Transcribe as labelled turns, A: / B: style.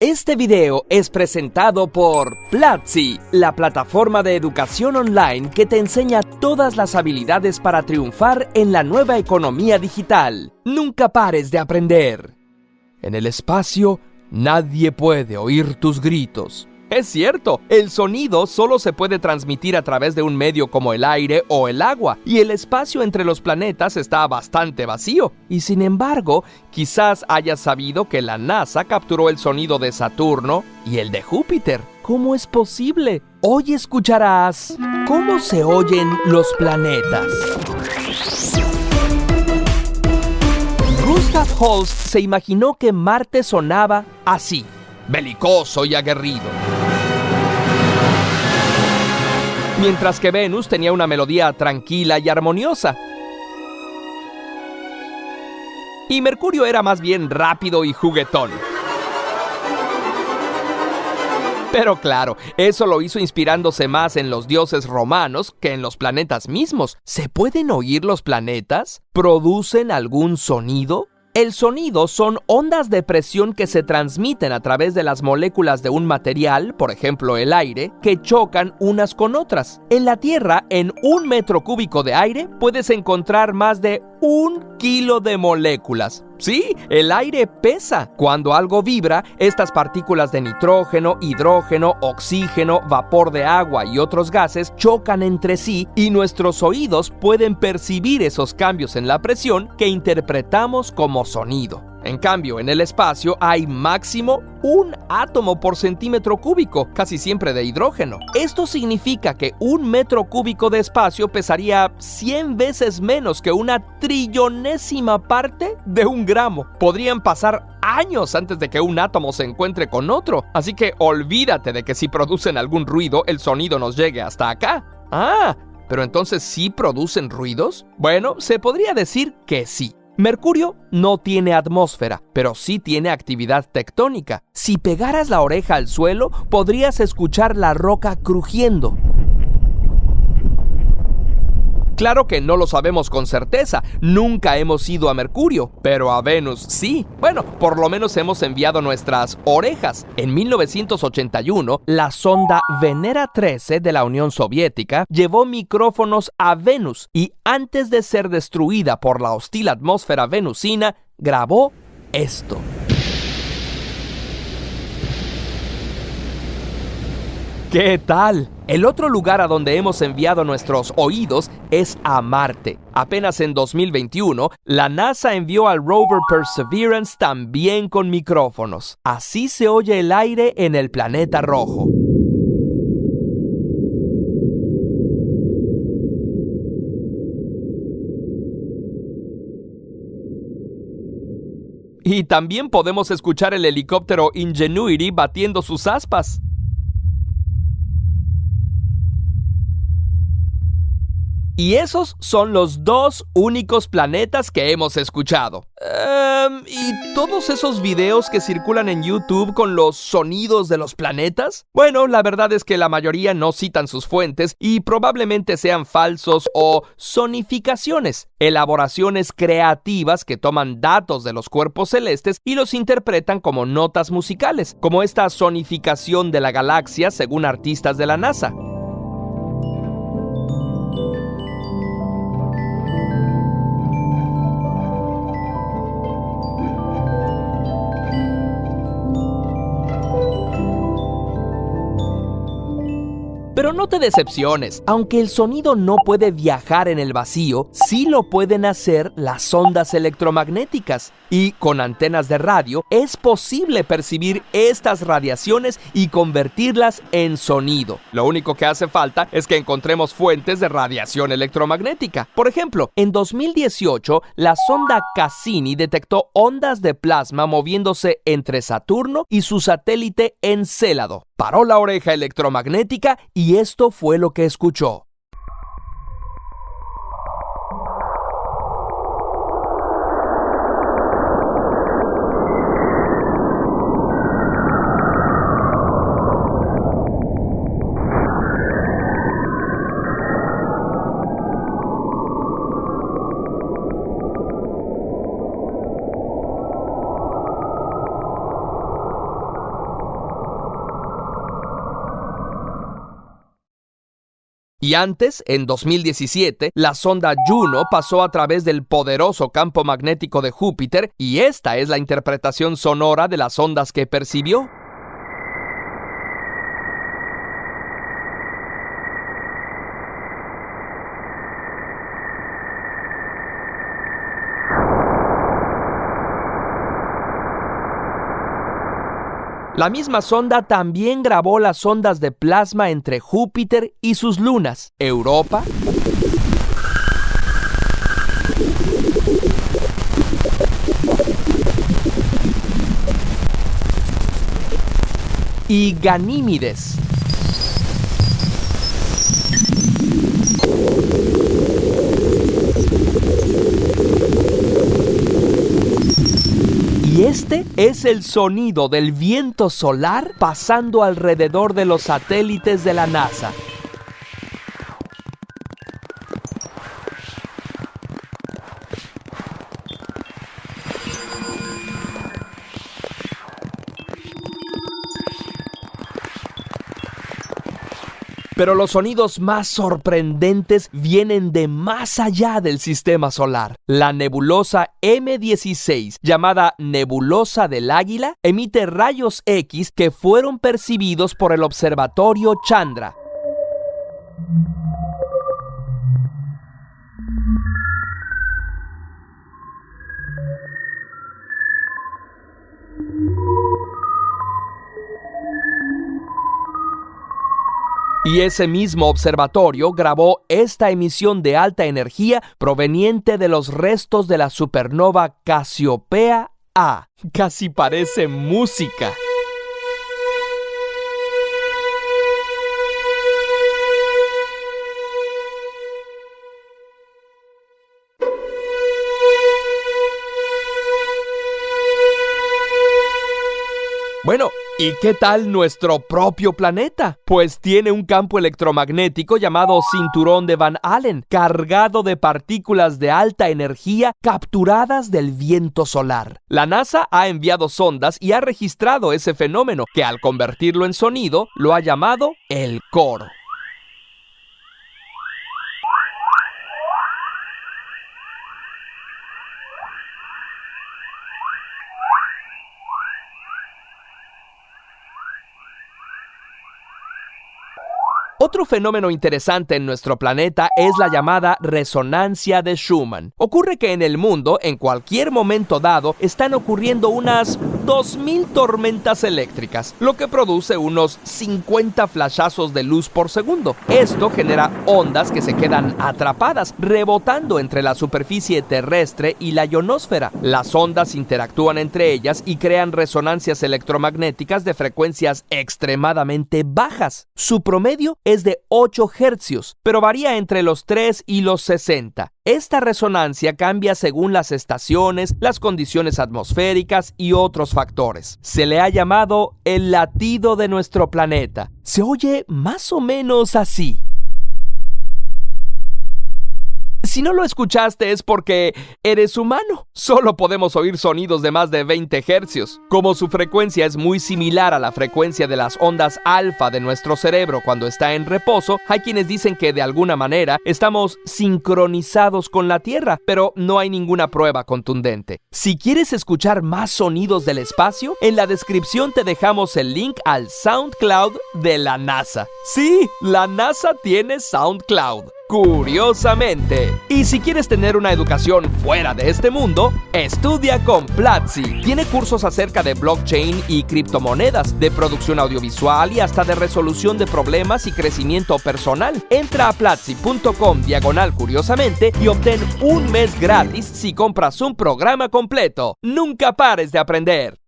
A: Este video es presentado por Platzi, la plataforma de educación online que te enseña todas las habilidades para triunfar en la nueva economía digital. Nunca pares de aprender. En el espacio, nadie puede oír tus gritos. Es cierto, el sonido solo se puede transmitir a través de un medio como el aire o el agua, y el espacio entre los planetas está bastante vacío. Y sin embargo, quizás hayas sabido que la NASA capturó el sonido de Saturno y el de Júpiter. ¿Cómo es posible? Hoy escucharás cómo se oyen los planetas. Gustav Holst se imaginó que Marte sonaba así, belicoso y aguerrido, mientras que Venus tenía una melodía tranquila y armoniosa. Y Mercurio era más bien rápido y juguetón. Pero claro, eso lo hizo inspirándose más en los dioses romanos que en los planetas mismos. ¿Se pueden oír los planetas? ¿Producen algún sonido? El sonido son ondas de presión que se transmiten a través de las moléculas de un material, por ejemplo el aire, que chocan unas con otras. En la Tierra, en 1 metro cúbico de aire, puedes encontrar más de 1 kilo de moléculas. Sí, el aire pesa. Cuando algo vibra, estas partículas de nitrógeno, hidrógeno, oxígeno, vapor de agua y otros gases chocan entre sí y nuestros oídos pueden percibir esos cambios en la presión que interpretamos como sonido. En cambio, en el espacio hay máximo 1 átomo por centímetro cúbico, casi siempre de hidrógeno. Esto significa que 1 metro cúbico de espacio pesaría 100 veces menos que una trillonésima parte de 1 gramo. Podrían pasar años antes de que un átomo se encuentre con otro, así que olvídate de que si producen algún ruido, el sonido nos llegue hasta acá. ¿Pero entonces sí producen ruidos? Bueno, se podría decir que sí. Mercurio no tiene atmósfera, pero sí tiene actividad tectónica. Si pegaras la oreja al suelo, podrías escuchar la roca crujiendo. Claro que no lo sabemos con certeza, nunca hemos ido a Mercurio, pero a Venus sí. Bueno, por lo menos hemos enviado nuestras orejas. En 1981, la sonda Venera 13 de la Unión Soviética llevó micrófonos a Venus y antes de ser destruida por la hostil atmósfera venusina, grabó esto. ¿Qué tal? El otro lugar a donde hemos enviado nuestros oídos es a Marte. Apenas en 2021, la NASA envió al rover Perseverance también con micrófonos. Así se oye el aire en el planeta rojo. Y también podemos escuchar el helicóptero Ingenuity batiendo sus aspas. Y esos son los 2 únicos planetas que hemos escuchado. ¿Y todos esos videos que circulan en YouTube con los sonidos de los planetas? Bueno, la verdad es que la mayoría no citan sus fuentes y probablemente sean falsos o sonificaciones, elaboraciones creativas que toman datos de los cuerpos celestes y los interpretan como notas musicales, como esta sonificación de la galaxia según artistas de la NASA. Pero no te decepciones, aunque el sonido no puede viajar en el vacío, sí lo pueden hacer las ondas electromagnéticas. Y con antenas de radio es posible percibir estas radiaciones y convertirlas en sonido. Lo único que hace falta es que encontremos fuentes de radiación electromagnética. Por ejemplo, en 2018, la sonda Cassini detectó ondas de plasma moviéndose entre Saturno y su satélite Encélado. Paró la oreja electromagnética y esto fue lo que escuchó. Y antes, en 2017, la sonda Juno pasó a través del poderoso campo magnético de Júpiter y esta es la interpretación sonora de las ondas que percibió. La misma sonda también grabó las ondas de plasma entre Júpiter y sus lunas, Europa y Ganímedes. Y este es el sonido del viento solar pasando alrededor de los satélites de la NASA. Pero los sonidos más sorprendentes vienen de más allá del sistema solar. La nebulosa M16, llamada Nebulosa del Águila, emite rayos X que fueron percibidos por el observatorio Chandra. Y ese mismo observatorio grabó esta emisión de alta energía proveniente de los restos de la supernova Casiopea A. Casi parece música. Bueno, ¿y qué tal nuestro propio planeta? Pues tiene un campo electromagnético llamado cinturón de Van Allen, cargado de partículas de alta energía capturadas del viento solar. La NASA ha enviado sondas y ha registrado ese fenómeno, que al convertirlo en sonido, lo ha llamado el coro. Otro fenómeno interesante en nuestro planeta es la llamada resonancia de Schumann. Ocurre que en el mundo, en cualquier momento dado, están ocurriendo unas 2000 tormentas eléctricas, lo que produce unos 50 flashazos de luz por segundo. Esto genera ondas que se quedan atrapadas, rebotando entre la superficie terrestre y la ionosfera. Las ondas interactúan entre ellas y crean resonancias electromagnéticas de frecuencias extremadamente bajas. Su promedio es de 8 hercios, pero varía entre los 3 y los 60. Esta resonancia cambia según las estaciones, las condiciones atmosféricas y otros factores. Se le ha llamado el latido de nuestro planeta. Se oye más o menos así. Si no lo escuchaste es porque eres humano. Solo podemos oír sonidos de más de 20 hercios. Como su frecuencia es muy similar a la frecuencia de las ondas alfa de nuestro cerebro cuando está en reposo, hay quienes dicen que de alguna manera estamos sincronizados con la Tierra, pero no hay ninguna prueba contundente. Si quieres escuchar más sonidos del espacio, en la descripción te dejamos el link al SoundCloud de la NASA. Sí, la NASA tiene SoundCloud. Curiosamente. Y si quieres tener una educación fuera de este mundo, estudia con Platzi. Tiene cursos acerca de blockchain y criptomonedas, de producción audiovisual y hasta de resolución de problemas y crecimiento personal. Entra a platzi.com/curiosamente y obtén un mes gratis si compras un programa completo. Nunca pares de aprender.